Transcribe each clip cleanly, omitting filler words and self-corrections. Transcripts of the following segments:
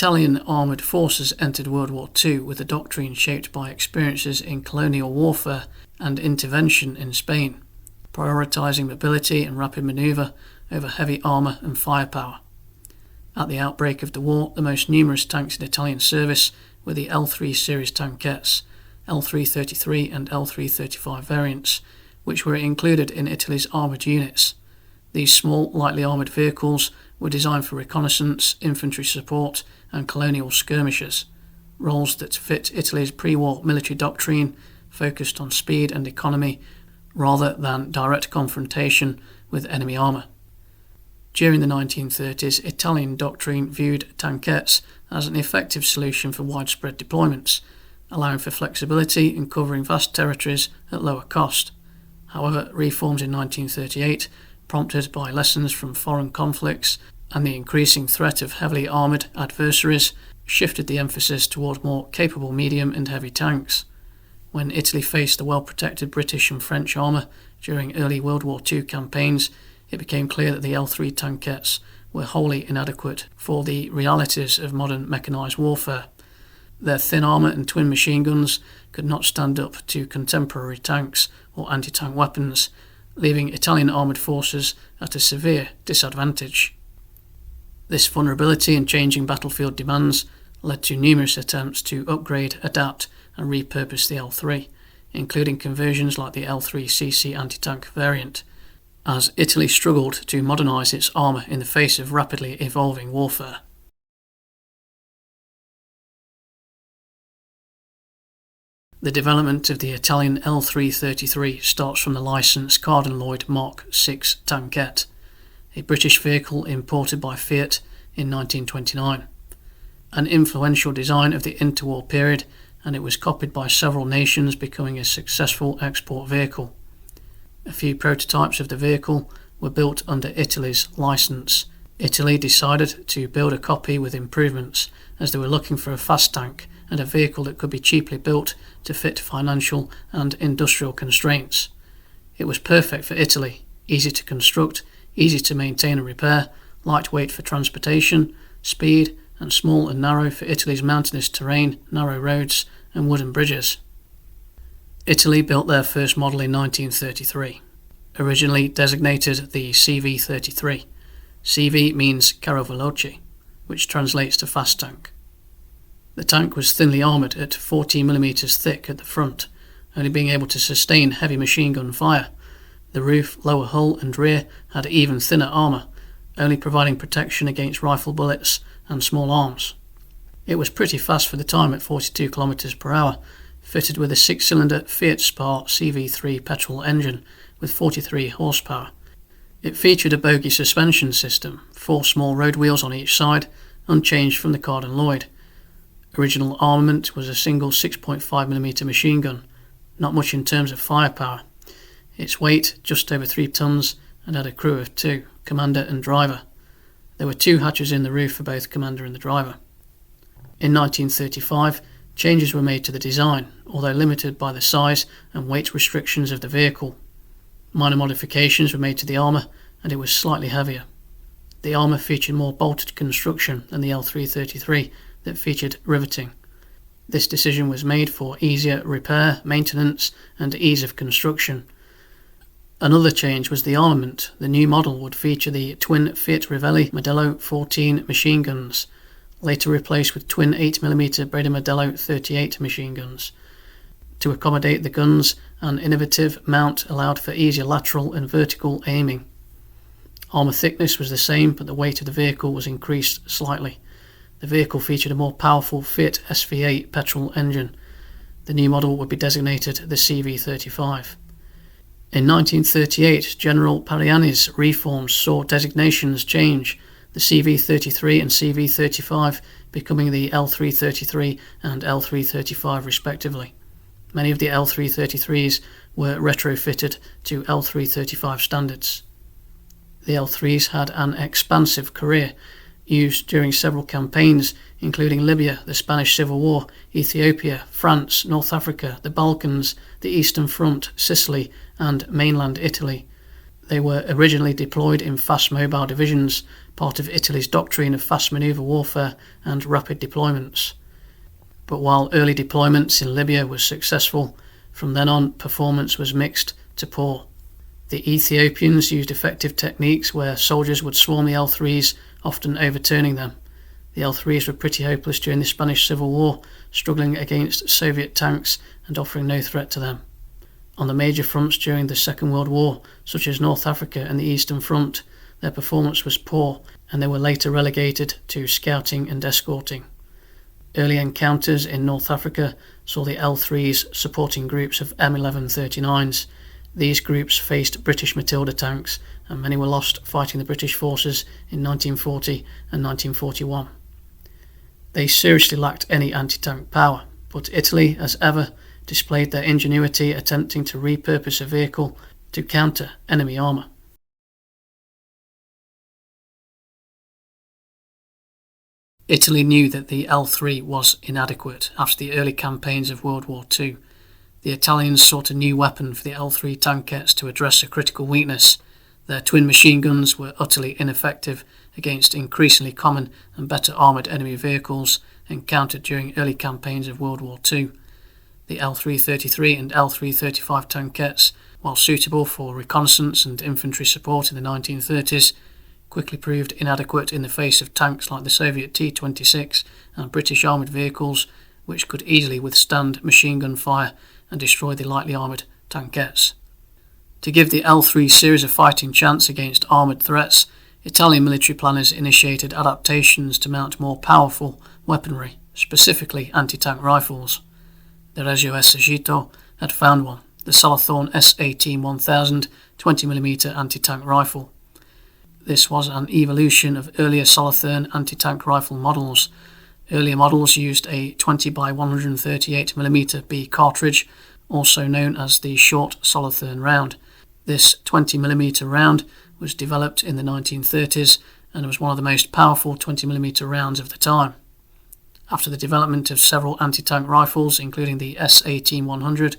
Italian armoured forces entered World War II with a doctrine shaped by experiences in colonial warfare and intervention in Spain, prioritising mobility and rapid manoeuvre over heavy armour and firepower. At the outbreak of the war, the most numerous tanks in Italian service were the L3 series tankettes, L333 and L335 variants, which were included in Italy's armoured units. These small, lightly armoured vehicles were designed for reconnaissance, infantry support and colonial skirmishes, roles that fit Italy's pre-war military doctrine focused on speed and economy rather than direct confrontation with enemy armour. During the 1930s, Italian doctrine viewed tankettes as an effective solution for widespread deployments, allowing for flexibility and covering vast territories at lower cost. However, reforms in 1938, prompted by lessons from foreign conflicts and the increasing threat of heavily armoured adversaries, shifted the emphasis toward more capable medium and heavy tanks. When Italy faced the well-protected British and French armour during early World War II campaigns, it became clear that the L3 tankettes were wholly inadequate for the realities of modern mechanised warfare. Their thin armour and twin machine guns could not stand up to contemporary tanks or anti-tank weapons, leaving Italian armoured forces at a severe disadvantage. This vulnerability and changing battlefield demands led to numerous attempts to upgrade, adapt and repurpose the L3, including conversions like the L3cc anti-tank variant, as Italy struggled to modernise its armour in the face of rapidly evolving warfare. The development of the Italian L333 starts from the licensed Carden-Loyd Mark VI Tankette, a British vehicle imported by Fiat in 1929. An influential design of the interwar period, and it was copied by several nations, becoming a successful export vehicle. A few prototypes of the vehicle were built under Italy's licence. Italy decided to build a copy with improvements, as they were looking for a fast tank and a vehicle that could be cheaply built to fit financial and industrial constraints. It was perfect for Italy, easy to construct, easy to maintain and repair, lightweight for transportation, speed, and small and narrow for Italy's mountainous terrain, narrow roads and wooden bridges. Italy built their first model in 1933, originally designated the CV-33. CV means carro veloce, which translates to fast tank. The tank was thinly armoured at 14mm thick at the front, only being able to sustain heavy machine gun fire. The roof, lower hull and rear had even thinner armour, only providing protection against rifle bullets and small arms. It was pretty fast for the time at 42 km per hour, fitted with a 6-cylinder Fiat Spar CV3 petrol engine with 43 horsepower. It featured a bogie suspension system, 4 small road wheels on each side, unchanged from the Carden-Loyd. Original armament was a single 6.5mm machine gun, not much in terms of firepower. Its weight, just over 3 tons, and had a crew of 2, commander and driver. There were 2 hatches in the roof for both commander and the driver. In 1935, changes were made to the design, although limited by the size and weight restrictions of the vehicle. Minor modifications were made to the armour, and it was slightly heavier. The armour featured more bolted construction than the L333 that featured riveting. This decision was made for easier repair, maintenance and ease of construction. Another change was the armament. The new model would feature the twin Fiat Rivelli Modello 14 machine guns, later replaced with twin 8mm Breda Modello 38 machine guns. To accommodate the guns, an innovative mount allowed for easier lateral and vertical aiming. Armour thickness was the same, but the weight of the vehicle was increased slightly. The vehicle featured a more powerful Fiat SV8 petrol engine. The new model would be designated the CV35. In 1938, General Pariani's reforms saw designations change, the CV33 and CV35 becoming the L333 and L335 respectively. Many of the L333s were retrofitted to L335 standards. The L3s had an expansive career, used during several campaigns including Libya, the Spanish Civil War, Ethiopia, France, North Africa, the Balkans, the Eastern Front, Sicily and mainland Italy. They were originally deployed in fast mobile divisions, part of Italy's doctrine of fast manoeuvre warfare and rapid deployments. But while early deployments in Libya was successful, from then on performance was mixed to poor. The Ethiopians used effective techniques where soldiers would swarm the L3s, often overturning them. The L3s were pretty hopeless during the Spanish Civil War, struggling against Soviet tanks and offering no threat to them. On the major fronts during the Second World War, such as North Africa and the Eastern Front, their performance was poor, and they were later relegated to scouting and escorting. Early encounters in North Africa saw the L3s supporting groups of M1139s. These groups faced British Matilda tanks, and many were lost fighting the British forces in 1940 and 1941. They seriously lacked any anti-tank power, but Italy, as ever, displayed their ingenuity attempting to repurpose a vehicle to counter enemy armour. Italy knew that the L3 was inadequate after the early campaigns of World War II. The Italians sought a new weapon for the L3 tankettes to address a critical weakness. Their twin machine guns were utterly ineffective against increasingly common and better armoured enemy vehicles encountered during early campaigns of World War II. The L333 and L335 tankettes, while suitable for reconnaissance and infantry support in the 1930s, quickly proved inadequate in the face of tanks like the Soviet T-26 and British armoured vehicles, which could easily withstand machine gun fire and destroy the lightly armoured tankettes. To give the L3 series a fighting chance against armoured threats, Italian military planners initiated adaptations to mount more powerful weaponry, specifically anti-tank rifles. The Regio Esercito had found one, the Solothurn S18-1000 20mm anti-tank rifle. This was an evolution of earlier Solothurn anti-tank rifle models. Earlier models used a 20 by 138mm B cartridge, also known as the short Solothurn round. This 20mm round was developed in the 1930s and was one of the most powerful 20mm rounds of the time. After the development of several anti-tank rifles, including the S18-100,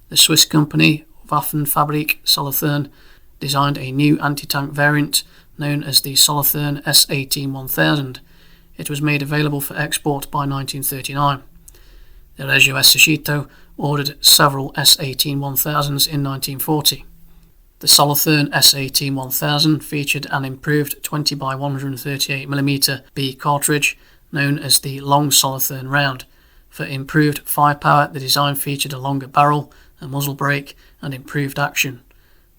the Swiss company Waffenfabrik Solothurn designed a new anti-tank variant known as the Solothurn S18-1000. It was made available for export by 1939. The Regio Esercito ordered several S18-1000s in 1940. The Solothurn S18-1000 featured an improved 20 by 138mm B cartridge known as the long Solothurn round. For improved firepower, the design featured a longer barrel, a muzzle brake, and improved action.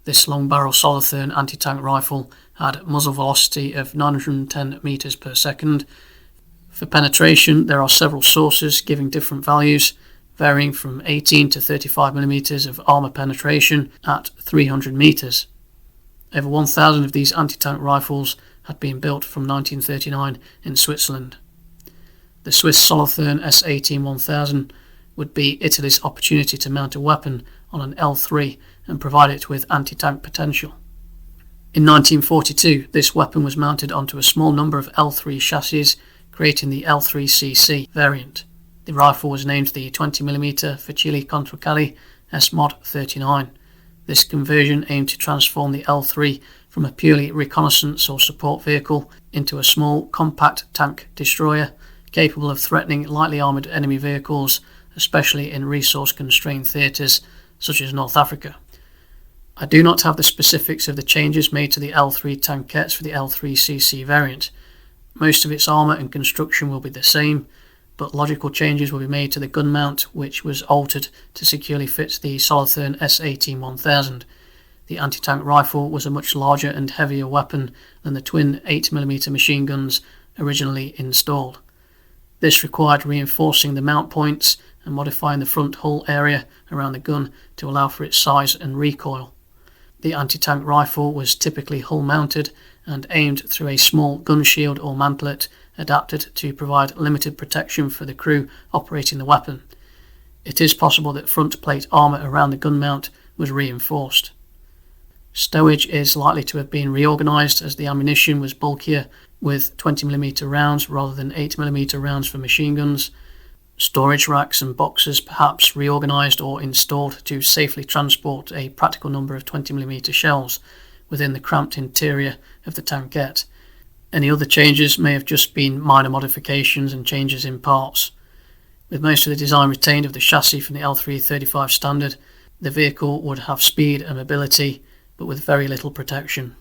This long barrel Solothurn anti-tank rifle had muzzle velocity of 910 meters per second. For penetration, there are several sources giving different values, varying from 18 to 35 millimeters of armour penetration at 300 meters. Over 1,000 of these anti-tank rifles had been built from 1939 in Switzerland. The Swiss Solothurn S18-1000 would be Italy's opportunity to mount a weapon on an L3 and provide it with anti-tank potential. In 1942, this weapon was mounted onto a small number of L3 chassis, creating the L3CC variant. The rifle was named the 20mm Fucile contro Cali S-Mod 39. This conversion aimed to transform the L3 from a purely reconnaissance or support vehicle into a small, compact tank destroyer capable of threatening lightly armoured enemy vehicles, especially in resource-constrained theatres such as North Africa. I do not have the specifics of the changes made to the L3 tankettes for the L3CC variant. Most of its armour and construction will be the same, but logical changes will be made to the gun mount, which was altered to securely fit the Solothurn S18-1000. The anti-tank rifle was a much larger and heavier weapon than the twin 8mm machine guns originally installed. This required reinforcing the mount points and modifying the front hull area around the gun to allow for its size and recoil. The anti-tank rifle was typically hull-mounted and aimed through a small gun shield or mantlet adapted to provide limited protection for the crew operating the weapon. It is possible that front plate armour around the gun mount was reinforced. Stowage is likely to have been reorganised as the ammunition was bulkier with 20mm rounds rather than 8mm rounds for machine guns. Storage racks and boxes perhaps reorganised or installed to safely transport a practical number of 20mm shells, within the cramped interior of the Tankette. Any other changes may have just been minor modifications and changes in parts. With most of the design retained of the chassis from the L335 standard, the vehicle would have speed and mobility, but with very little protection.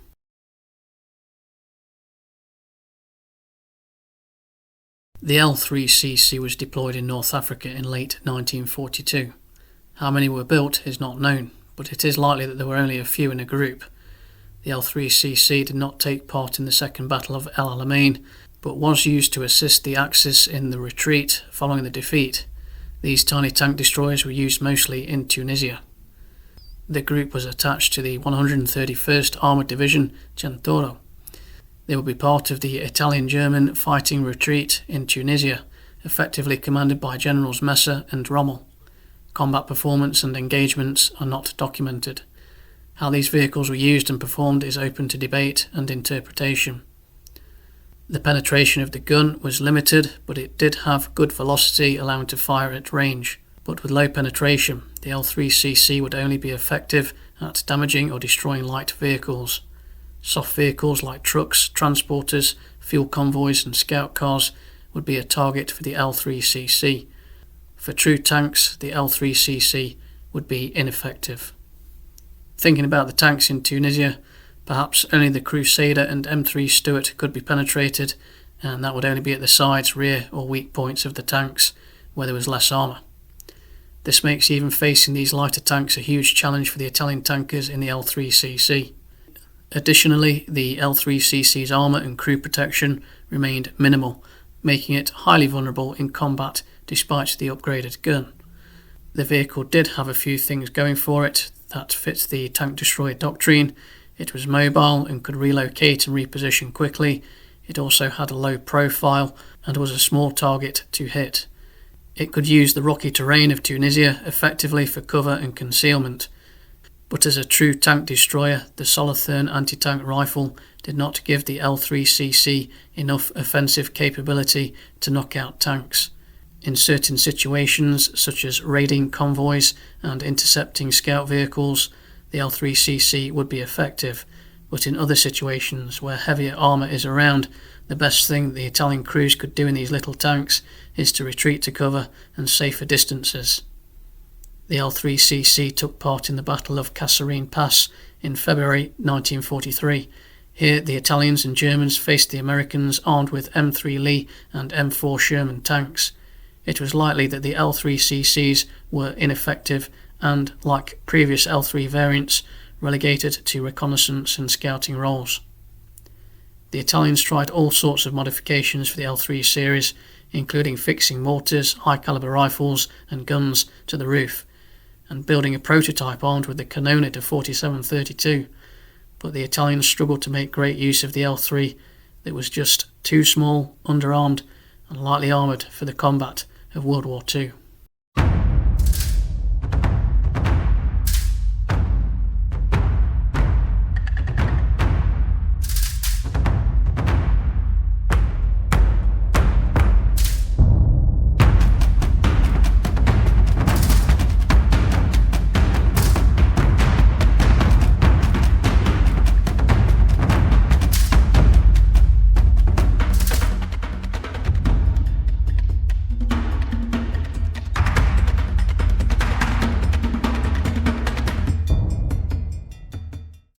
The L3cc was deployed in North Africa in late 1942. How many were built is not known, but it is likely that there were only a few in a group. The L3cc did not take part in the Second Battle of El Alamein, but was used to assist the Axis in the retreat following the defeat. These tiny tank destroyers were used mostly in Tunisia. The group was attached to the 131st Armoured Division Centauro. They would be part of the Italian-German fighting retreat in Tunisia, effectively commanded by Generals Messer and Rommel. Combat performance and engagements are not documented. How these vehicles were used and performed is open to debate and interpretation. The penetration of the gun was limited, but it did have good velocity, allowing to fire at range. But with low penetration, the L3cc would only be effective at damaging or destroying light vehicles. Soft vehicles like trucks, transporters, fuel convoys and scout cars would be a target for the L3cc. For true tanks, the L3cc would be ineffective. Thinking about the tanks in Tunisia, perhaps only the Crusader and M3 Stuart could be penetrated, and that would only be at the sides, rear or weak points of the tanks where there was less armour. This makes even facing these lighter tanks a huge challenge for the Italian tankers in the L3cc. Additionally, the L3cc's armour and crew protection remained minimal, making it highly vulnerable in combat despite the upgraded gun. The vehicle did have a few things going for it that fit the tank destroyer doctrine. It was mobile and could relocate and reposition quickly. It also had a low profile and was a small target to hit. It could use the rocky terrain of Tunisia effectively for cover and concealment. But as a true tank destroyer, the Solothurn Anti-Tank Rifle did not give the L3cc enough offensive capability to knock out tanks. In certain situations, such as raiding convoys and intercepting scout vehicles, the L3cc would be effective, but in other situations where heavier armour is around, the best thing the Italian crews could do in these little tanks is to retreat to cover and safer distances. The L3cc took part in the Battle of Kasserine Pass in February 1943. Here the Italians and Germans faced the Americans armed with M3 Lee and M4 Sherman tanks. It was likely that the L3cc's were ineffective and, like previous L3 variants, relegated to reconnaissance and scouting roles. The Italians tried all sorts of modifications for the L3 series, including fixing mortars, high-caliber rifles and guns to the roof, and building a prototype armed with the Cannone to 4732, but the Italians struggled to make great use of the L3 that was just too small, underarmed and lightly armoured for the combat of World War II.